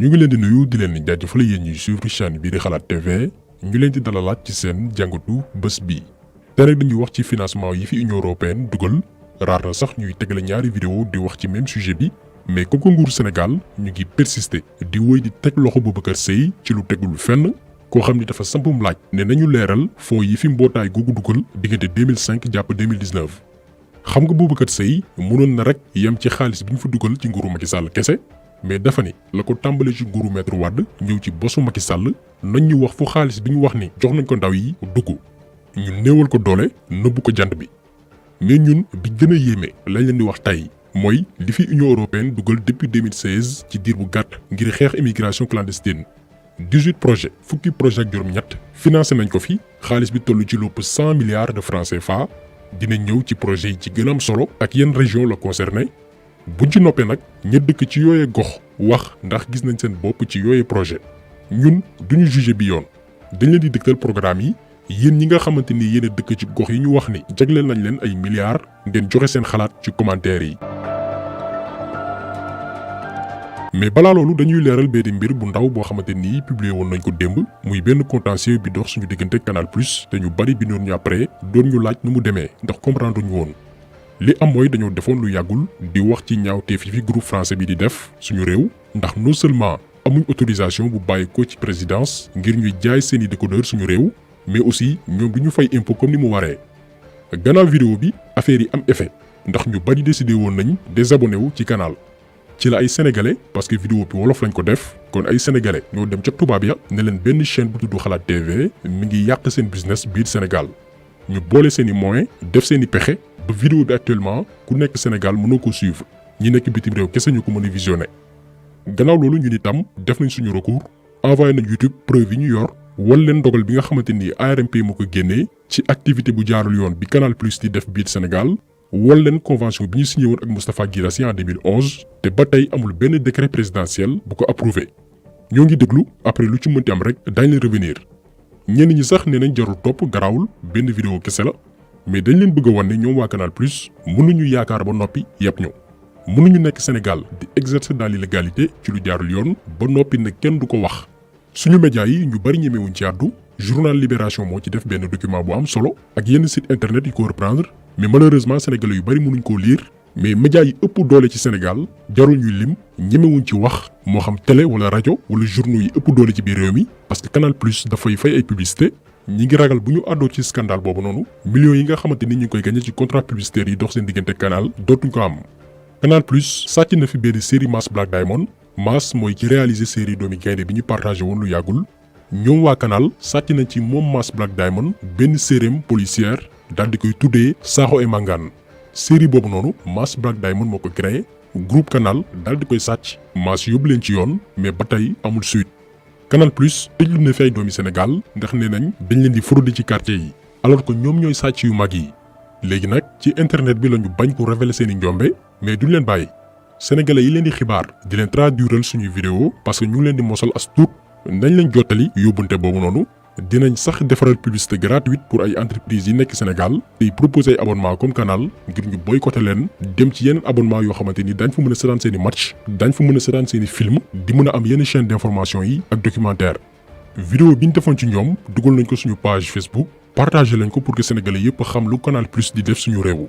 ñu ngi leen di nuyu di leen jaajëfal yéen ñuy suivre chaîne bii di xalaat TV ñu leen di dalalaat ci seen jàngatu bés bi. te nag dañuy wax ci financement yi fi Union européenne dugal raar na sax ñuy tegale ñaari vidéo di wax ci même sujet bi mais comme que nguuru Sénégal ñu ngi persister di wéy di teg loxo Boubacar Sèye ci lu tegul fenn koo xam ni dafa sampum laaj ne nañu leeral fonds yi fi mbootaay googu dugal diggante 2005 jàpp 2019. xam nga Boubacar Sèye mënoon na rek yem ci xaalis bi ñu fa dugal ci nguuru Macky Sall kese. mais dafa ni la ko tàmbale ci nguuru Maître Wade ñëw ci bosu Macky Sall nañ ñu wax fu xaalis bi ñu wax ni jox nañ ko ndaw yi dugg ñu néewal ko doole nëbbu ko jant bi. mais ñun bi gën a yéeme lañ leen di wax tey mooy li fi Union européenne dugal depuis 2016 ci diir bu gàtt ngir xeex immigration clandestine 18 projets fukki projet ak juróom-ñett financé nañ ko fi xaalis bi toll ci lépp 100 milliards de francs CFA dina ñëw ci projet yi ci gën a am solo ak yenn région la concerné. buñ ci noppee nag ña dëkk ci yooyee gox wax ndax gis nañ seen bopp ci yooyee projet ñun duñu juger bi yoon dañ leen di dëgtal programme yi yéen ñi nga xamante ni yéen a dëkk ci gox yi ñu wax ni jagleel nañ leen ay milliards ngeen joxe seen xalaat ci commentaire yi. mais balaa loolu dañuy leeral benn mbir bu ndaw boo xamante ni publié woon nañ ko démb muy benn contentieux bi dox suñu diggante Canal Plus te ñu bari bindoon ñu après doon ñu laaj nu mu demee ndax comprendre ñu woon. li am mooy dañoo defoon lu yàggul di wax ci ñaawteef yi fi groupe français bi di def suñu réew ndax non seulement amuñ autorisation bu bàyyi ko ci présidence ngir ñuy jaay seeni décodeur suñu réew mais aussi ñoom du ñu fay impôt comme ni mu waree. gannaaw vidéo bi affaire yi am effet ndax ñu bari décidé woon nañ désabonné wu ci canal ci la ay sénégalais parce que vidéo bi wolof lañ ko def kon ay sénégalais ñoo dem ca tubaab ya ne leen benn chaîne bu tudd xalaat TV mi ngi yàq seen business biir Sénégal ñu boole seeni moyens def seeni pexe. ba vidéo bi actuellement ku nekk Sénégal mënoo ko suivre ñi nekk bitim réew kese ñu ko mën a visionné gannaaw loolu ñun itam def nañ suñu recours envoyé nañ YouTube preuve yi ñu yor wal leen dogal bi nga xamante ni ARMP moo ko génnee ci activité bu jaarul yoon bi Canal Plus di def biir Sénégal wal leen convention bi ñu signé woon ak Moustapha Guirassy en 2011 te ba tey amul benn décret présidentiel bu ko approuvé ñoo ngi déglu après lu ci mënti am rek dañ leen revenir ñenn ñi sax nee nañ jarul topp garaawul benn vidéo kese la. mais dañ leen bëgg a wan ne ñoom waa Canal Plus mënuñu yaakaar ba noppi yëpp ñu mënuñu nekk Sénégal di exercer dans l'illégalité ci lu jaarul yoon ba noppi ne kenn du ko wax. suñu médias yi ñu bari ñemewuñ ci àddu journal Libération moo ci def benn document bu am solo ak yenn site internet yu ko reprendre mais malheureusement sénégalais yu bari mënuñ koo lire mais médias yi ëpp doole ci Sénégal jarul ñuy lim ñemewuñ ci wax moo xam télé wala rajo wala journaux yi ëpp doole ci biir réew mi parce que Canal Plus dafay fay ay publicité. ñi ngi ragal bu ñu àddoo ci scandale boobu noonu millions yi nga xamante ni ñu ngi koy gagné ci contrat publicitaire yi dox seen diggante canal dootuñ ko am. Canal Plus sàcc na fi benn série Mass Black Diamond Mass mooy ci réaliser série doomi gaynde bi ñu partagé woon lu yàggul ñoom waa canal sàcc nañ ci moom Mass Black Diamond benn série policière daal di koy tuddee Sakho et Mangane série boobu noonu Mass Black Diamond moo ko créé groupe canal daal di koy sàcc Mass yóbbu leen ci yoon mais ba tey amul suite. Canal Plus tëjlu na fi ay doomi Sénégal ndax nee nañ dañ leen di fraude ci quartier yi alors que ñoom ñooy sàcc yu mag yi léegi nag ci internet bi lañu bañ ko révéler seeni njombe mais duñ leen bàyyi sénégalais yi leen di xibaar di leen traduiral suñuy vidéo parce que ñu ngi leen di mosal as tuut nañ leen jottali yóbbunte boobu noonu dinañ sax defaral publicité gratuite pour ay entreprises yi nekk Sénégal tey proposer ay abonnement comme canal ngir ñu boycotté leen dem ci yeneen abonnement yoo xamante ni daañ fa mën a seetaan seeni match daañ fa mën a seetaan seeni film di mën a am yenn chaîne d'information yi ak documentaire. vidéo bi ñu defoon ci ñoom dugal nañ ko suñu page Facebook partagé lañ ko pour que sénégalais yëpp xam lu Canal Plus di def suñu réew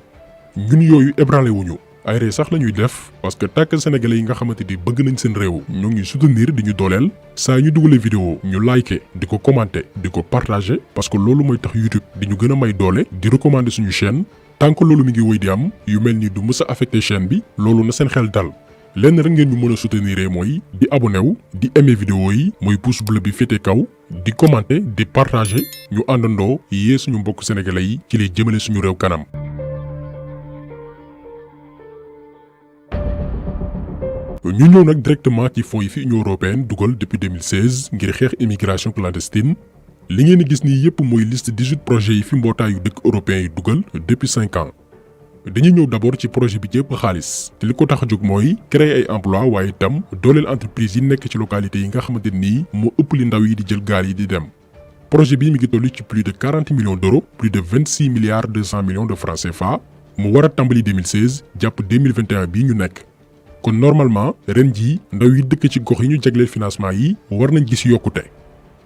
ñun yooyu ébranlé wuñu ay ree sax la ñuy def parce que tàkk sénégalais yi nga xamante ni bëgg nañ seen réew ñoo ngi soutenir di ñu dooleel saa ñu dugalee vidéo ñu liké di ko commenté di ko partagé parce que loolu mooy tax YouTube di ñu gën a may doole di recommander suñu chaîne tant que loolu mi ngi wéy di am yu mel ni du mës a affecté chaîne bi loolu na seen xel dal lenn rek ngeen ñu mën a soutenir mooy di abonné wu di aimer vidéo yi mooy pouce bleu bi féete kaw di commenté di partagé ñu àndandoo yee suñu mbokk sénégalais yi ci liy jëmale suñu réew kanam. ñu ñëw nag directement ci fonds yi fi Union européenne dugal depuis 2016 ngir xeex immigration clandestine li ngeen di gis nii yëpp mooy liste 18 projets yi fi mbootaayu dëkk européens yi dugal depuis 5 ans. dañuy ñëw d'abord ci projet bi jëpp xaalis te li ko tax a jóg mooy créer ay emploi waaye itam dooleel entreprise yi nekk ci localité yi nga xamante nii moo ëpp li ndaw yi di jël gaal yi di dem. projet bi mi ngi toll ci plus de 40 millions d'euros plus de 26 milliards 200 millions de francs CFA mu war a tàmbali 2016 jàpp 2021 bii ñu nekk. kon normalement ren jii ndaw yi dëkk ci gox yi ñu jagleel financement yi war nañ gis yokkute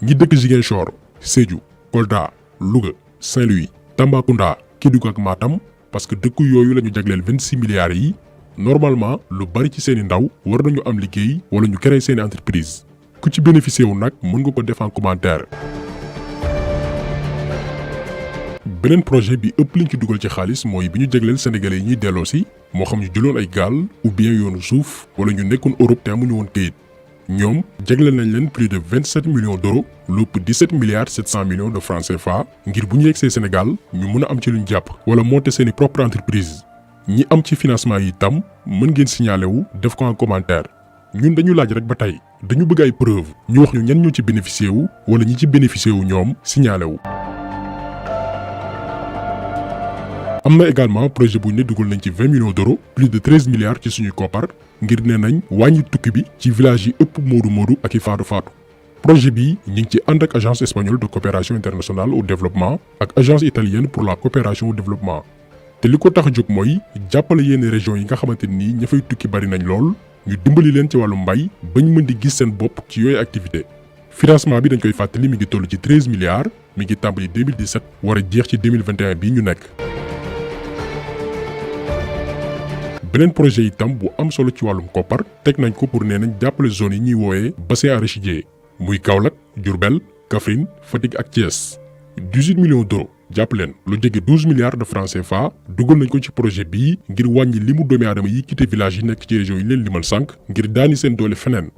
ñi dëkk Ziguinchor Sédhiou Kolda Louga Saint-Louis Tambacounda Kédougou ak Matam parce que dëkk yooyu la ñu jagleel 26 milliards yi normalement lu bari ci seeni ndaw war nañu am liggéey wala ñu créer seeni entreprise ku ci bénéficié wu nag mën nga ko def en commentaire. beneen projet bi ëpp liñ ci dugal ci xaalis mooy bi ñu jagleel sénégalais yi ñuy delloosi moo xam ñu jëloon ay gaal ou bien yoonu suuf wala ñu nekkoon Europe te amuñu woon kayit ñoom jagleel nañ leen plus de 27 millions d'euros lépp 17 milliards 700 millions de francs CFA ngir bu ñu yegsee Sénégal ñu mën a am ci luñ jàpp wala monter seeni propre entreprise ñi am ci financement yi tam mën ngeen signaler wu def ko en commentaire ñun dañu laaj rek ba tey dañu bëgg ay preuve ñu wax ñu ñan ñoo ci bénéficier wu wala ñi ci bénéficier wu ñoom signaler wu. am na également projet bu ñu ne dugal nañ ci 20 millions d'euros plus de 13 milliards ci suñuy koppar ngir ne nañ wàññi tukki bi ci village yi ëpp moodu ak i faatu projet bi ñu ngi ci ànd ak agence espagnole de coopération internationale au développement ak agence italienne pour la coopération au développement te li ko tax a jóg mooy jàppale yenn régions yi nga xamante ni ña fay tukki bari nañ lool ñu dimbali leen ci wàllu mbay bañ mën di gis seen bopp ci yooyu activité financement bi dañ koy fàttali mi ngi toll ci 13 milliards mi ngi tàmbali 2017 war a jeex ci 2021 bii ñu nekk. beneen projet itam bu am solo ci wàllum koppar teg nañ ko pour nee nañ jàppale zone yi ñuy wooyee bassin arachidier muy Kaolack Diourbel Kaffrine Fatick ak Thiès 18 millions d'euros jàpp leen lu jege 12 milliards de francs CFA dugal nañ ko ci projet bii ngir wàññi limu doomi aadama yi quitté village yi nekk ci région yi leen limal sànq ngir daani seen doole feneen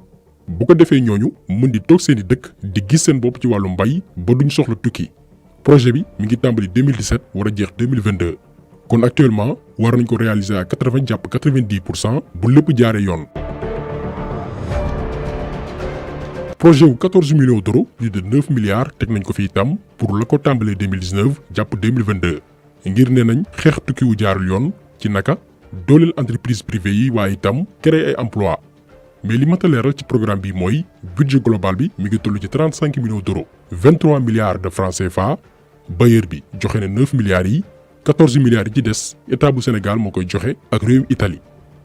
bu ko defee ñooñu mën di toog seeni dëkk di gis seen bopp ci wàllu mbay ba duñ soxla tukki projet bi mi ngi tàmbali 2017 war a jeex 2022 kon actuellement war nañ ko réaliser à 80 jàpp 90% bu lépp jaaree yoon. projet wu 14 millions d'euros plus de 9 milliards teg nañ ko fi itam pour la ko tàmbalee 2019 jàpp 2022 ngir ne nañ xeex tukki wu jaarul yoon ci naka dooleel entreprise privée yi waaye itam créer ay emploi mais li mat a leeral ci programme bi mooy budget global bi mi ngi toll ci 35 millions d'euros 23 milliards de francs CFA bailleur bi joxe na 9 milliards yi 14 milliards yi ci des état bu Sénégal moo koy joxe ak réewum Italie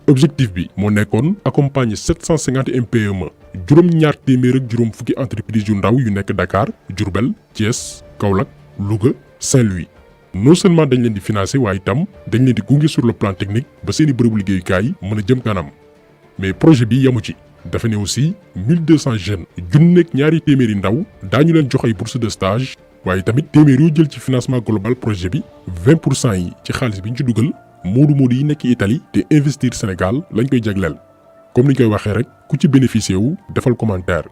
objectif bi moo nekkoon accompagner 750 MPME juróom-ñaar téeméer ak juróom fukki entreprise yu ndaw yu nekk Dakar Diourbel Thiès Kaolack Louga Saint-Louis non seulement dañ leen di financer waaye itam dañ leen di gunge sur le plan technique ba seeni bërëbu liggéeyukaay mën a jëm kanam mais projet bi yamu ci dafa ne aussi 1200 jeunes junneeg ñaari téeméeri ndaw daañu leen jox ay bourse de stage waaye tamit téeméer yoo jël ci financement global projet bi 20% yi ci xaalis bi ñu ci dugal moodu yi nekk Italie te investir Sénégal lañ koy jagleel comme ni ñu koy waxee rek ku ci bénéficier wu defal commentaire.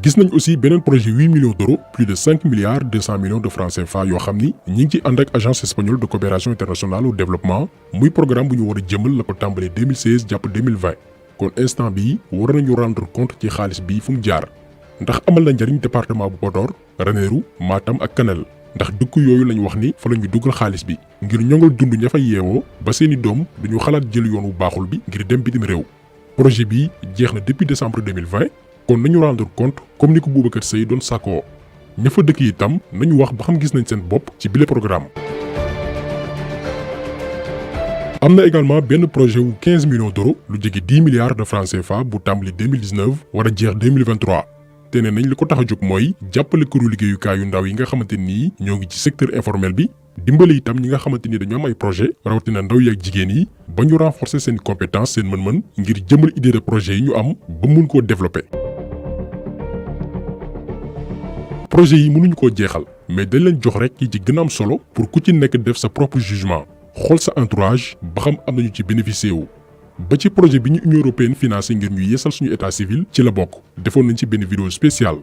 gis nañ aussi beneen projet 8 millions d'euros plus de 5 milliards 200 millions de francs CFA yoo xam ni ñi ngi ci ànd ak agence espagnole de coopération internationale au développement muy programme bu ñu war a jëmal la ko tàmbalee 2016 jàpp 2020 kon instant bii war nañu rendre compte ci xaalis bi fu mu jaar ndax amal na njariñ département bu Podor Ranérou Matam ak Kanel ndax dëkk yooyu lañ wax ni fa la ñu dugal xaalis bi ngir ñongal dund ña fay yeewoo ba seeni doom duñu xalaat jël yoon wu baaxul bi ngir dem bitim réew projet bi jeex na depuis décembre 2020 kon nañu rendre compte comme ni ko Boubacar Seye doon sàkkoo ña fa dëkk itam nañu wax ba xam gis nañ seen bopp ci bile programme. am na également benn projet wu 15 millions d'euros lu jege 10 milliards de francs CFA bu tàmbali 2019 war a jeex 2023 te ne nañ li ko tax a jóg mooy jàppale këru liggéeyukaay yu ndaw yi nga xamante nii ñoo ngi ci secteur informel bi dimbale itam ñi nga xamante ni dañoo am ay projet rawatina ndaw yi ak jigéen yi ba ñu renforcer seen compétence seen mën-mën ngir jëmal idée de projet yi ñu am ba mun koo développer. projet yi mënuñu koo jeexal mais dañ leen jox rek yi ci gën a am solo pour ku ci nekk def sa propre jugement xool sa entourage ba xam am nañu ci bénéficier wu. ba ci projet bi ñu Union européenne financé ngir ñu yeesal suñu état civil ci la bokk defoon nañ ci benn vidéo spéciale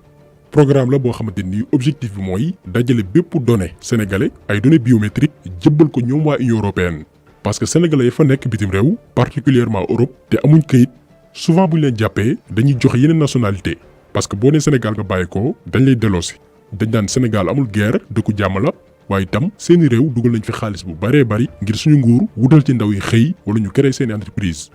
programme la boo xamante ni objectif bi mooy dajale bépp données sénégalais ay données biométriques jëbbal ko ñoom waa Union européenne parce que sénégalais yi fa nekk bitim réew particulièrement Europe te amuñ këyit souvent bu ñu leen jàppee dañuy joxe yeneen nationalité parce que boo nee Sénégal nga bàyyi ko dañ lay delloosi dañ naan Sénégal amul guerre dëkku jàmm la waaye itam seeni réew dugal nañ fi xaalis bu baree bari ngir suñu nguur wutal ci ndaw yi xëy wala ñu créer seeni entreprise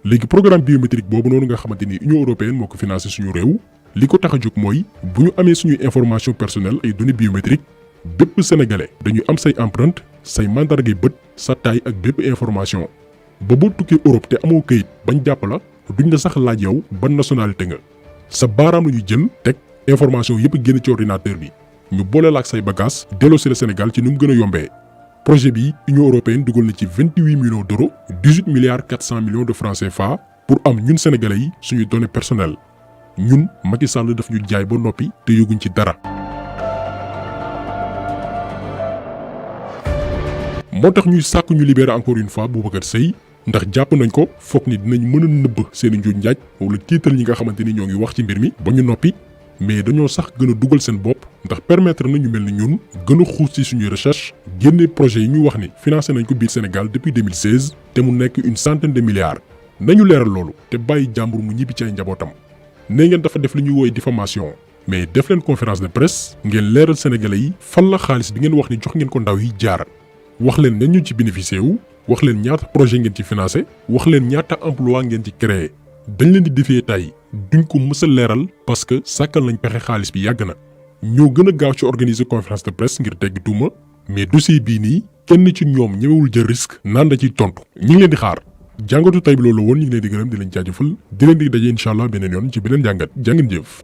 léegi programme biométrique boobu noonu nga xamante ni Union européenne moo ko financé suñu réew li ko tax a jóg mooy bu ñu amee suñuy information personnelle ay données biométriques bépp sénégalais dañuy am say empreinte say mandargay bët sa taay ak bépp information ba boo tukkee Europe te amoo këyit bañ jàpp la duñ la sax laaj yow ban nationalité nga sa baaraam la ñu jël teg information yëpp génn ci ordinateur bi ñu boole la ak say bagages delloo si le Sénégal ci nu mu gën a yombee. projet bi Union européenne dugal na ci 28 millions d'euros 18 milliards 400 millions de francs CFA pour am ñun sénégalais yi suñuy données personnelles ñun Macky Sall daf ñu jaay ba noppi te yëguñ ci dara. moo tax ñuy sàkk ñu libérer encore une fois Boubacar Seye ndax jàpp nañ ko foog ni dinañ mën a nëbb seen i njuuj njaaj wala tiital ñi nga xamante ni ñoo ngi wax ci mbir mi ba ñu noppi mais dañoo sax gën a dugal seen bopp ndax permettre na ñu mel ni ñun gën a xuus ci suñuy recherche génne projet yi ñu wax ni financé nañ ko biir Sénégal depuis 2016 te mu nekk une centaine de milliards nañu leeral loolu te bàyyi jàmbur mu ñibbi ci ay njabootam. ne ngeen dafa def li ñuy woy diffamation mais def leen conférence de presse ngeen leeral sénégalais yi fan la xaalis bi ngeen wax ni jox ngeen ko ndaw yi jaar wax leen nañ ñu ci bénéficié wu wax leen ñaata projet ngeen ci financé wax leen ñaata emploi ngeen ci créé dañ leen di défier tey duñ ko mës a leeral parce que sàkkal nañ pexe xaalis bi yàgg na ñoo gën a gaaw ci organiser conférence de presse ngir teggi tuuma mais dossier bii nii kenn ci ñoom ñemewul jël risque naan da ciy tontu ñi ngi leen di xaar jàngatu tey bi loolu woon ñu ngi leen di gërëm di leen jaajëfal di leen di daje incha allah beneen yoon ci beneen jàngat jàngeen jëf